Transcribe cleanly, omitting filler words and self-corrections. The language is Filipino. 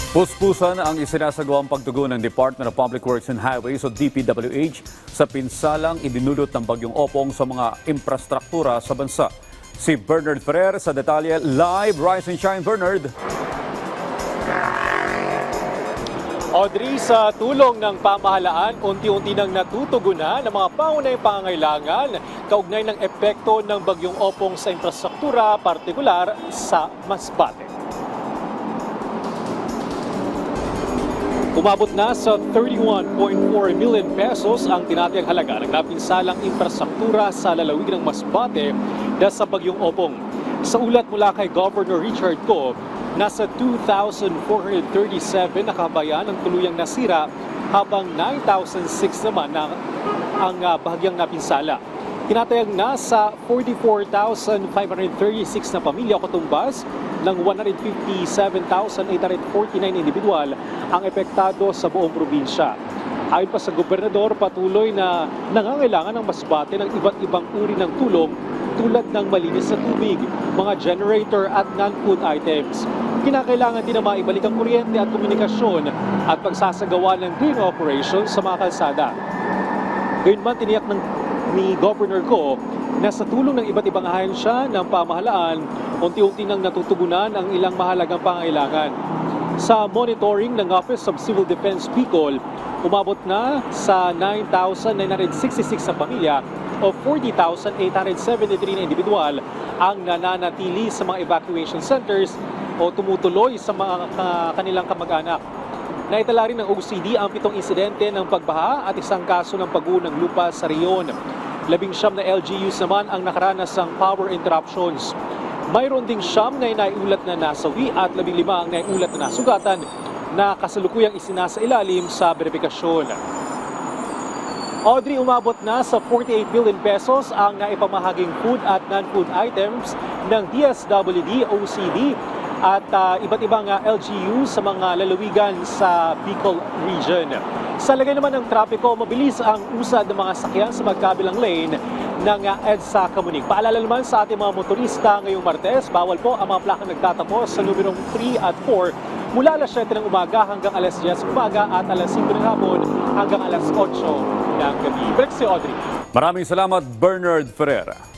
Puspusan ang isinasagawang pagtugon ng Department of Public Works and Highways o DPWH sa pinsalang idinulot ng Bagyong Opong sa mga infrastruktura sa bansa. Si Bernard Ferrer sa detalye live. Rise and shine, Bernard. Audrey, sa tulong ng pamahalaan, unti-unti nang natutugunan ng mga pangunahing pangangailangan kaugnay ng epekto ng Bagyong Opong sa infrastruktura, partikular sa Masbate. Umabot na sa 31.4 million pesos ang tinatayang halaga ng napinsalang infrastruktura sa lalawigan ng Masbate dahil sa Bagyong Opong. Sa ulat mula kay Governor Richard Go, nasa 2,437 na kabayan ang tuluyang nasira habang 9,006 naman ang bahagyang napinsala. Tinatayang nasa 44,536 na pamilya o katumbas ng 157,849 individual ang epektado sa buong probinsya. Ayon pa sa gobernador, patuloy na nangangailangan ng Masbate ng iba't ibang uri ng tulong tulad ng malinis na tubig, mga generator at non-food items. Kinakailangan din na maibalik ang kuryente at komunikasyon at pagsasagawa ng green operations sa mga kalsada. Gayunman, tiniyak ni Governor Go na sa tulong ng iba't ibang ahensya ng pamahalaan, unti-unti nang natutugunan ang ilang mahalagang pangailangan. Sa monitoring ng Office of Civil Defense Bicol, umabot na sa 9,966 na pamilya o 40,873 na individual ang nananatili sa mga evacuation centers o tumutuloy sa mga kanilang kamag-anak. Naitala rin ng OCD ang 7 insidente ng pagbaha at isang kaso ng pagguho ng lupa sa Rion. 19 na LGUs naman ang nakaranas ng power interruptions. Mayroon ding 9 na naiulat na nasawi at 15 ang naiulat na nasugatan na kasalukuyang isinasa ilalim sa beripikasyon. Audrey, umabot na sa 48 billion pesos ang naipamahaging food at non-food items ng DSWD, OCD at iba't ibang LGU sa mga lalawigan sa Bicol Region. Sa lagay naman ng trapiko, mabilis ang usad ng mga sakyan sa magkabilang lane ng EDSA Kamuning. Paalala naman sa ating mga motorista ngayong Martes, bawal po ang mga plakang nagtatapos sa numerong 3 at 4 mula alas 7 ng umaga hanggang alas 10 ng umaga at alas 5 ng hapon hanggang alas 8 ng gabi. Balik si Audrey. Maraming salamat, Bernard Ferrer.